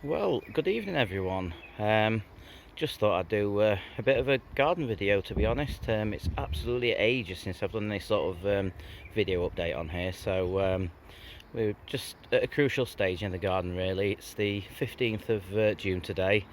Well, good evening everyone. Just thought I'd do a bit of a garden video, to be honest. It's absolutely ages since I've done any sort of video update on here, so we're just at a crucial stage in the garden really. It's the 15th of June today,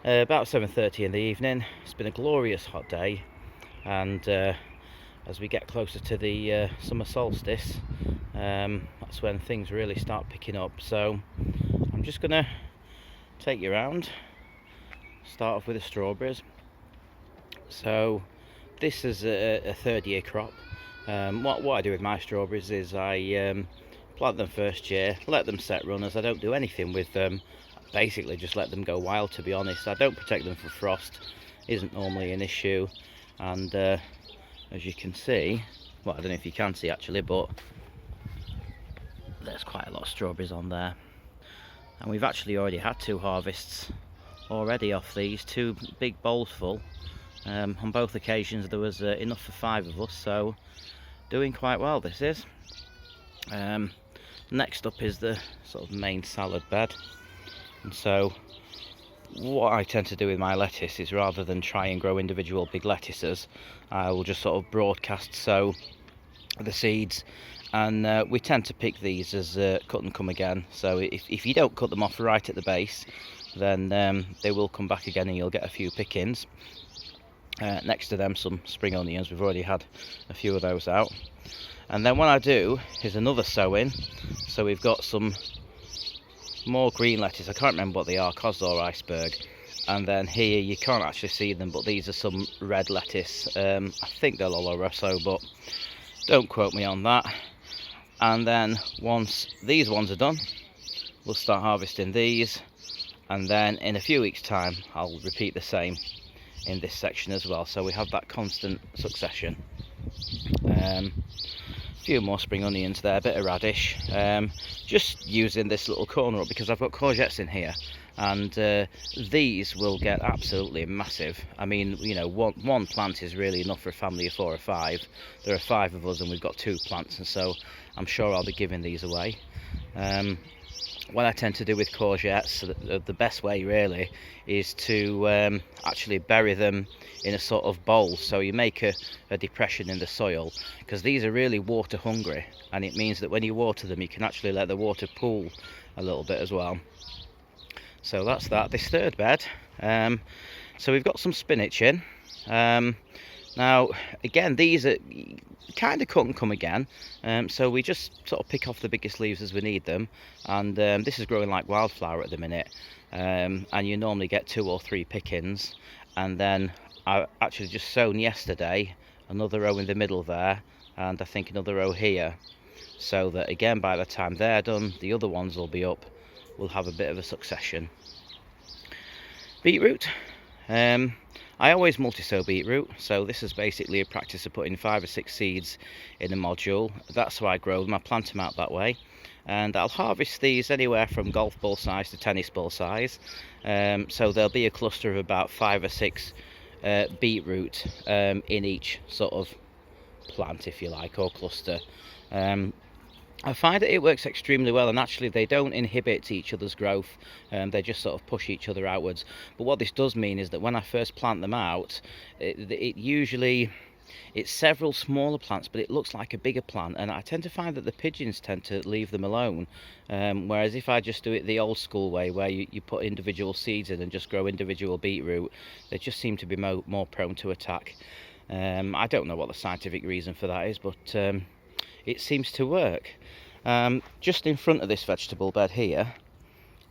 about 7:30 in the evening. It's been a glorious hot day, and as we get closer to the summer solstice, that's when things really start picking up. So I'm just gonna take you around. Start off with the strawberries. So this is a third year crop. What I do with my strawberries is I plant them first year, let them set runners. I don't do anything with them. Basically just let them go wild, to be honest. I don't protect them from frost. Isn't normally an issue. And as you can see, well, I don't know if you can see actually, but there's quite a lot of strawberries on there. And we've actually already had 2 harvests already off these, 2 big bowls full. On both occasions there was enough for 5 of us, so doing quite well this is. Next up is the sort of main salad bed, and so what I tend to do with my lettuce is, rather than try and grow individual big lettuces, I will just sort of broadcast sow the seeds, and we tend to pick these as cut and come again. So if you don't cut them off right at the base, then they will come back again and you'll get a few pickings. Next to them some spring onions. We've already had a few of those out. And then what I do is another sowing. So we've got some more green lettuce. I can't remember what they are, Cos or Iceberg. And then here you can't actually see them, but these are some red lettuce. I think they're Oloroso, but don't quote me on that. And then once these ones are done, we'll start harvesting these, and then in a few weeks time I'll repeat the same in this section as well, so we have that constant succession. A few more spring onions there, a bit of radish, just using this little corner up because I've got courgettes in here, and these will get absolutely massive. I mean, you know, one plant is really enough for a family of 4 or 5. There are 5 of us and we've got 2 plants, and so I'm sure I'll be giving these away. What I tend to do with courgettes, the best way really, is to actually bury them in a sort of bowl. So you make a depression in the soil, because these are really water hungry, and it means that when you water them you can actually let the water pool a little bit as well. So that's that. This third bed, so we've got some spinach in. Now again, these are kind of cut and come again, so we just sort of pick off the biggest leaves as we need them, and this is growing like wildflower at the minute, and you normally get 2 or 3 pickings. And then I actually just sown yesterday another row in the middle there, and I think another row here, so that again by the time they're done the other ones will be up. We'll have a bit of a succession. Beetroot. I always multi-sow beetroot, so this is basically a practice of putting 5 or 6 seeds in a module. That's how I grow them. I plant them out that way, and I'll harvest these anywhere from golf ball size to tennis ball size. So there'll be a cluster of about 5 or 6 beetroot in each sort of plant, if you like, or cluster. I find that it works extremely well, and actually they don't inhibit each other's growth, they just sort of push each other outwards. But what this does mean is that when I first plant them out, it's several smaller plants, but it looks like a bigger plant, and I tend to find that the pigeons tend to leave them alone, whereas if I just do it the old school way, where you put individual seeds in and just grow individual beetroot, they just seem to be more prone to attack. I don't know what the scientific reason for that is, but it seems to work. Just in front of this vegetable bed here,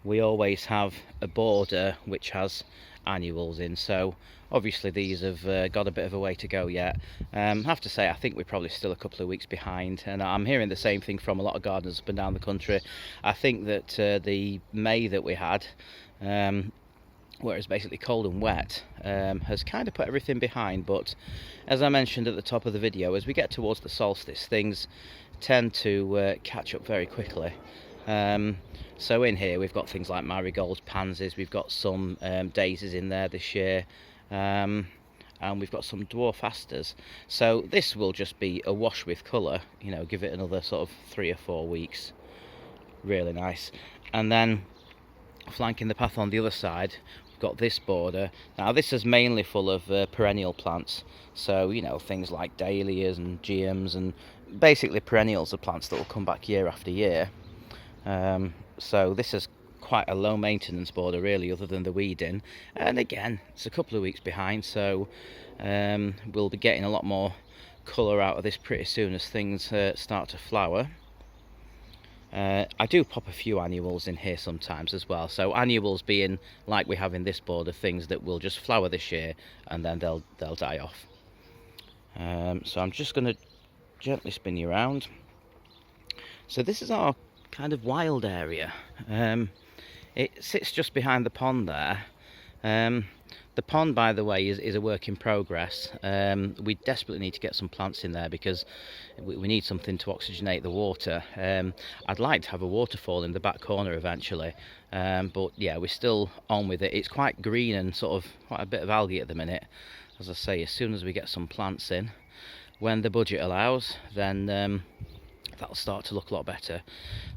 we always have a border which has annuals in, so obviously these have got a bit of a way to go yet. I have to say, I think we're probably still a couple of weeks behind, and I'm hearing the same thing from a lot of gardeners up and down the country. I think that the May that we had, where it's basically cold and wet, has kind of put everything behind. But as I mentioned at the top of the video, as we get towards the solstice, things tend to catch up very quickly. So in here we've got things like marigolds, pansies, we've got some daisies in there this year, and we've got some dwarf asters. So this will just be awash with colour, you know, give it another sort of 3 or 4 weeks. Really nice. And then flanking the path on the other side, we've got this border. Now this is mainly full of perennial plants, so you know, things like dahlias and geums, and basically perennials are plants that will come back year after year. So this is quite a low maintenance border really, other than the weeding, and again it's a couple of weeks behind, so we'll be getting a lot more colour out of this pretty soon as things start to flower. I do pop a few annuals in here sometimes as well, so annuals being, like we have in this border, things that will just flower this year and then they'll die off. So I'm just going to gently spin you around. So this is our kind of wild area. It sits just behind the pond there. The pond, by the way, is a work in progress. We desperately need to get some plants in there because we need something to oxygenate the water. I'd like to have a waterfall in the back corner eventually, but yeah, we're still on with it. It's quite green and sort of quite a bit of algae at the minute. As I say, as soon as we get some plants in, when the budget allows, then that'll start to look a lot better.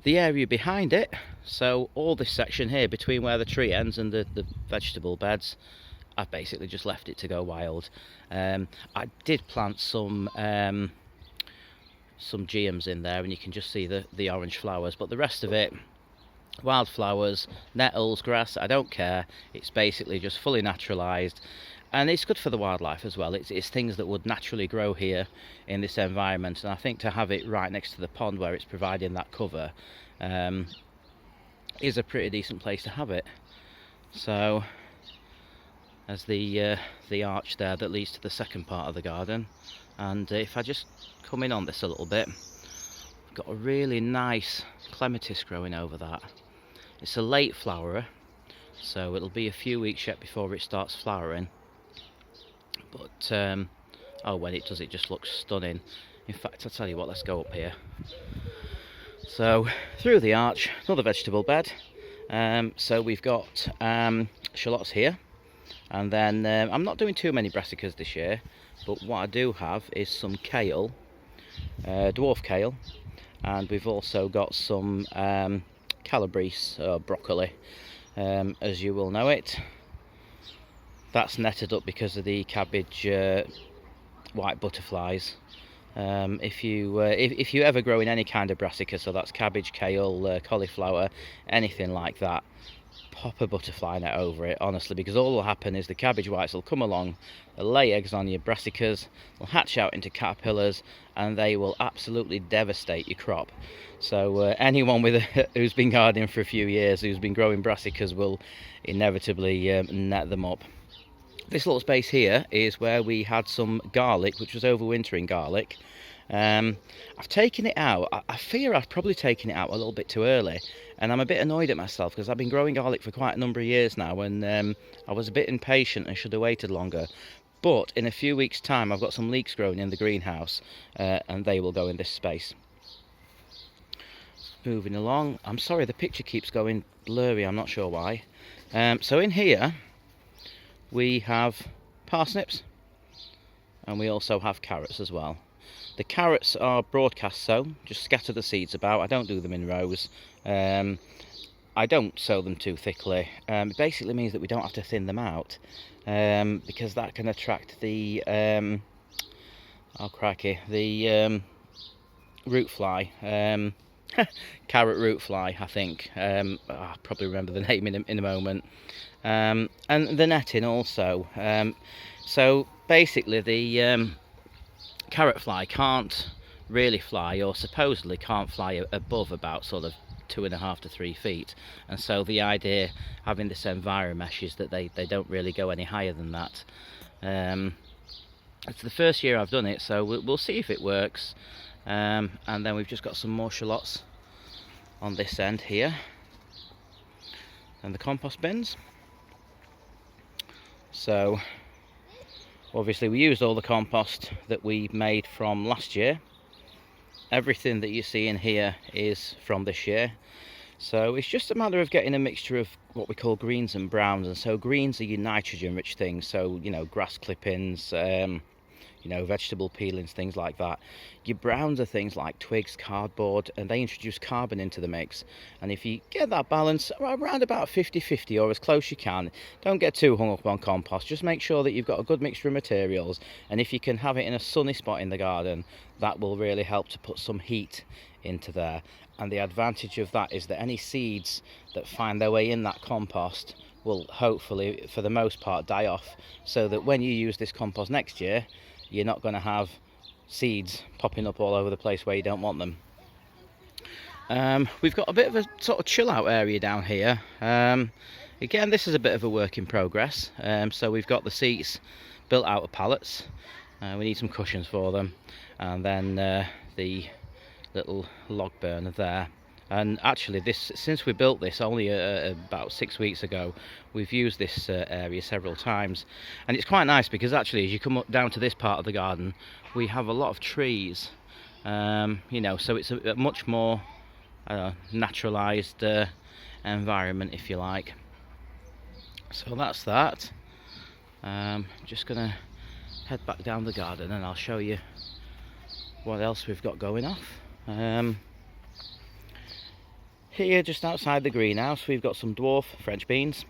The area behind it, so all this section here between where the tree ends and the vegetable beds, I've basically just left it to go wild. I did plant some geums in there, and you can just see the orange flowers, but the rest of it, wildflowers, nettles, grass, I don't care. It's basically just fully naturalised, and it's good for the wildlife as well. It's things that would naturally grow here in this environment, and I think to have it right next to the pond where it's providing that cover is a pretty decent place to have it. So as the arch there that leads to the second part of the garden, and if I just come in on this a little bit, we've got a really nice clematis growing over that. It's a late flowerer, so it'll be a few weeks yet before it starts flowering, but oh, when it does, it just looks stunning. In fact, I'll tell you what, let's go up here. So through the arch, another vegetable bed. So we've got shallots here. And then I'm not doing too many brassicas this year, but what I do have is some kale, dwarf kale, and we've also got some calabrese, or broccoli, as you will know it. That's netted up because of the cabbage white butterflies. If you ever grow in any kind of brassica, so that's cabbage, kale, cauliflower, anything like that, pop a butterfly net over it, honestly, because all will happen is the cabbage whites will come along, they'll lay eggs on your brassicas, they'll hatch out into caterpillars, and they will absolutely devastate your crop. So anyone who's been gardening for a few years, who's been growing brassicas, will inevitably net them up. This little space here is where we had some garlic, which was overwintering garlic. I've taken it out. I fear I've probably taken it out a little bit too early, and I'm a bit annoyed at myself because I've been growing garlic for quite a number of years now, and I was a bit impatient and should have waited longer. But in a few weeks' time, I've got some leeks growing in the greenhouse, and they will go in this space. Moving along. I'm sorry, the picture keeps going blurry. I'm not sure why. So in here, we have parsnips, and we also have carrots as well. The carrots are broadcast sown, just scatter the seeds about. I don't do them in rows. I don't sow them too thickly. It basically means that we don't have to thin them out, because that can attract the oh crikey, the root fly, carrot root fly, I think. I'll probably remember the name in a moment. And the netting also. So basically the carrot fly can't really fly, or supposedly can't fly above about sort of 2.5 to 3 feet, and so the idea having this enviromesh is that they don't really go any higher than that. It's the first year I've done it, so we'll see if it works. And then we've just got some more shallots on this end here, and the compost bins. So obviously we used all the compost that we made from last year. Everything that you see in here is from this year. So it's just a matter of getting a mixture of what we call greens and browns. And so greens are your nitrogen rich things, so you know, grass clippings, you know, vegetable peelings, things like that. Your browns are things like twigs, cardboard, and they introduce carbon into the mix. And if you get that balance around about 50-50 or as close you can, don't get too hung up on compost. Just make sure that you've got a good mixture of materials, and if you can have it in a sunny spot in the garden, that will really help to put some heat into there. And the advantage of that is that any seeds that find their way in that compost will hopefully, for the most part, die off, so that when you use this compost next year, you're not going to have seeds popping up all over the place where you don't want them. We've got a bit of a sort of chill out area down here. Again, this is a bit of a work in progress. So we've got the seats built out of pallets. We need some cushions for them, and then the little log burner there. And actually, since we built this only about 6 weeks ago, we've used this area several times, and it's quite nice because actually, as you come up down to this part of the garden, we have a lot of trees. You know, so it's a much more naturalised environment, if you like. So that's that. Just gonna head back down the garden, and I'll show you what else we've got going off. Here, just outside the greenhouse, we've got some dwarf French beans.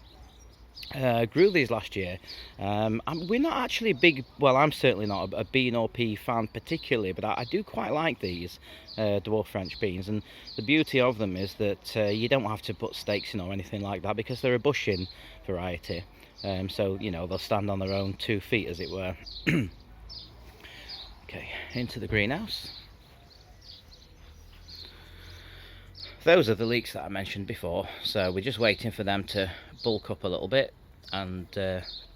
Grew these last year. We're not actually big, well, I'm certainly not a bean or pea fan particularly, but I do quite like these dwarf French beans. And the beauty of them is that you don't have to put stakes in or anything like that, because they're a bushing variety. So, you know, they'll stand on their own 2 feet, as it were. Okay, into the greenhouse. Those are the leeks that I mentioned before, so we're just waiting for them to bulk up a little bit, and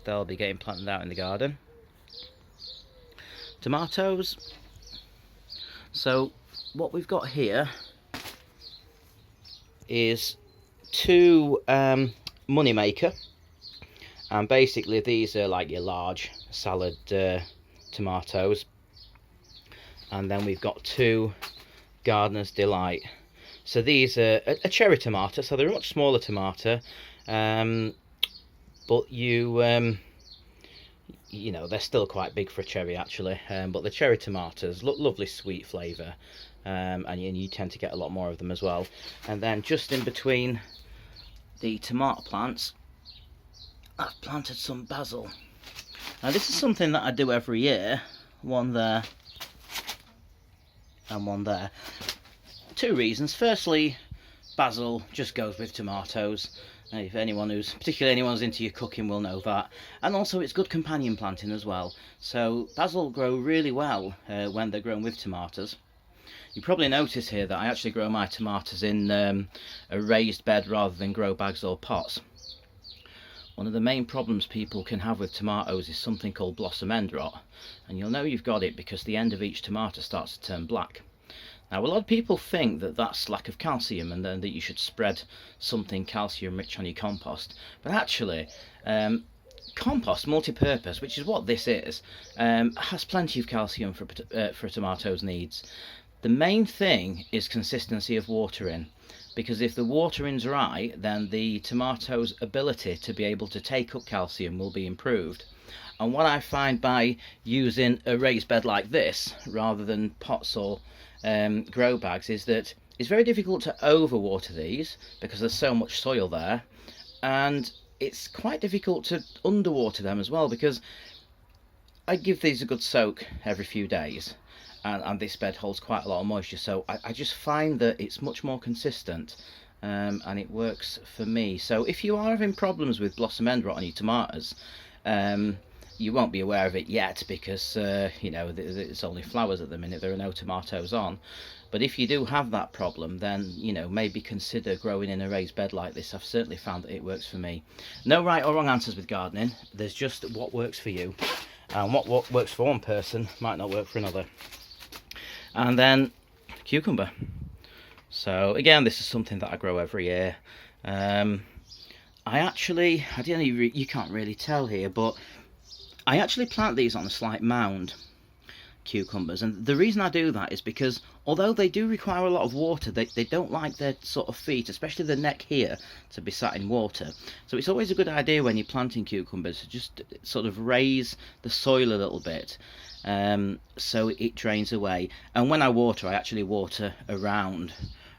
they'll be getting planted out in the garden. Tomatoes. So what we've got here is 2 Moneymaker, and basically these are like your large salad tomatoes, and then we've got 2 Gardener's Delight. So these are a cherry tomato, so they're a much smaller tomato, but you know, they're still quite big for a cherry actually. But the cherry tomatoes look lovely, sweet flavour, and you tend to get a lot more of them as well. And then just in between the tomato plants, I've planted some basil. Now this is something that I do every year. One there and one there. 2 reasons. Firstly, basil just goes with tomatoes. If particularly anyone who's into your cooking will know that. And also it's good companion planting as well. So basil grow really well when they're grown with tomatoes. You probably notice here that I actually grow my tomatoes in a raised bed rather than grow bags or pots. One of the main problems people can have with tomatoes is something called blossom end rot, and you'll know you've got it because the end of each tomato starts to turn black. Now, a lot of people think that that's lack of calcium, and then that you should spread something calcium rich on your compost. But actually, compost, multi-purpose, which is what this is, has plenty of calcium for a tomato's needs. The main thing is consistency of watering, because if the watering's right, then the tomato's ability to be able to take up calcium will be improved. And what I find by using a raised bed like this rather than pots or grow bags is that it's very difficult to overwater these because there's so much soil there, and it's quite difficult to underwater them as well, because I give these a good soak every few days, and this bed holds quite a lot of moisture, so I just find that it's much more consistent, and it works for me. So if you are having problems with blossom end rot on your tomatoes, you won't be aware of it yet because you know, it's only flowers at the minute, there are no tomatoes on. But if you do have that problem, then, you know, maybe consider growing in a raised bed like this. I've certainly found that it works for me. No right or wrong answers with gardening, there's just what works for you, and what works for one person might not work for another. And then cucumber. So again, this is something that I grow every year. I don't know, you can't really tell here, but I actually plant these on a slight mound, cucumbers, and the reason I do that is because although they do require a lot of water, they don't like their sort of feet, especially the neck here, to be sat in water. So it's always a good idea when you're planting cucumbers to just sort of raise the soil a little bit. so it drains away. And when I water, I actually water around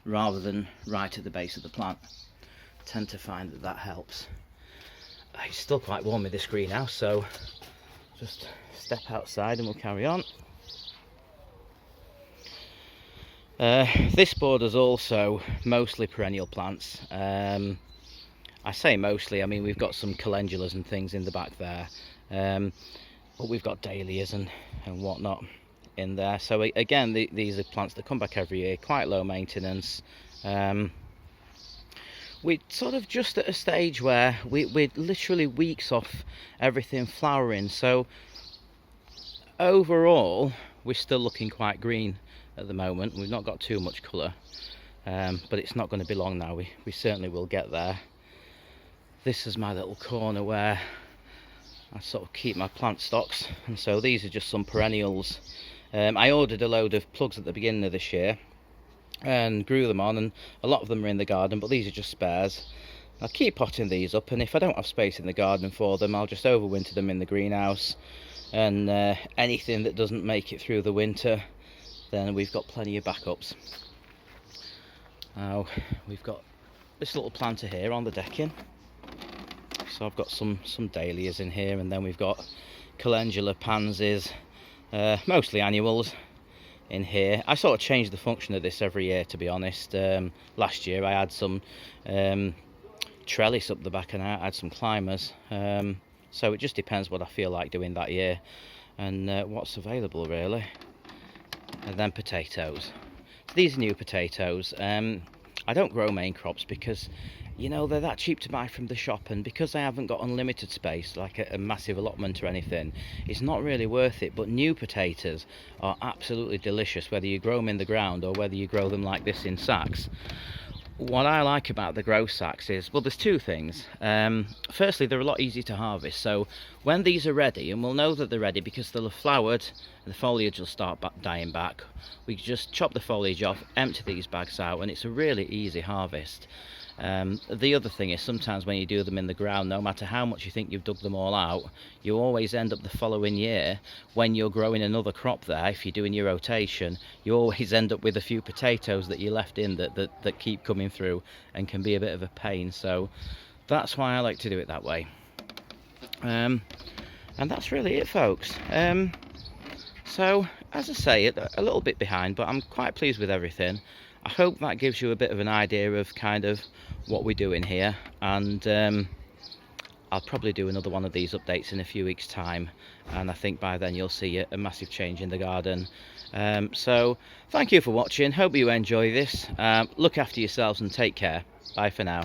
rather than right at the base of the plant. I tend to find that that helps. It's still quite warm in this greenhouse, so just step outside and we'll carry on. This border's also mostly perennial plants. I say mostly, I mean we've got some calendulas and things in the back there, but we've got dahlias and whatnot in there. So again, these are plants that come back every year, quite low maintenance. We're sort of just at a stage where we're literally weeks off everything flowering, so overall we're still looking quite green at the moment. We've not got too much colour, but it's not going to be long now. We certainly will get there. This is my little corner where I sort of keep my plant stocks, and so these are just some perennials. I ordered a load of plugs at the beginning of this year and grew them on, and a lot of them are in the garden, but these are just spares. I'll keep potting these up, and if I don't have space in the garden for them, I'll just overwinter them in the greenhouse, and anything that doesn't make it through the winter, then we've got plenty of backups. Now we've got this little planter here on the decking, so I've got some dahlias in here, and then we've got calendula, pansies, mostly annuals in here. I sort of change the function of this every year, to be honest. Last year I had some trellis up the back, and I had some climbers, so it just depends what I feel like doing that year and what's available really. And then potatoes. So these are new potatoes. I don't grow main crops because, you know, they're that cheap to buy from the shop, and because I haven't got unlimited space, like a massive allotment or anything, it's not really worth it. But new potatoes are absolutely delicious, whether you grow them in the ground or whether you grow them like this in sacks. What I like about the grow sacks is, well, there's two things. Firstly, they're a lot easier to harvest, so when these are ready, and we'll know that they're ready because they'll have flowered and the foliage will start dying back, we just chop the foliage off, empty these bags out, and it's a really easy harvest. The other thing is, sometimes when you do them in the ground, no matter how much you think you've dug them all out, you always end up the following year, when you're growing another crop there, if you're doing your rotation, you always end up with a few potatoes that you left in that keep coming through and can be a bit of a pain. So that's why I like to do it that way. And that's really it, folks. So as I say, a little bit behind, but I'm quite pleased with everything. I hope that gives you a bit of an idea of kind of what we're doing here, and I'll probably do another one of these updates in a few weeks' time, and I think by then you'll see a massive change in the garden. So thank you for watching, hope you enjoy this. Look after yourselves and take care. Bye for now.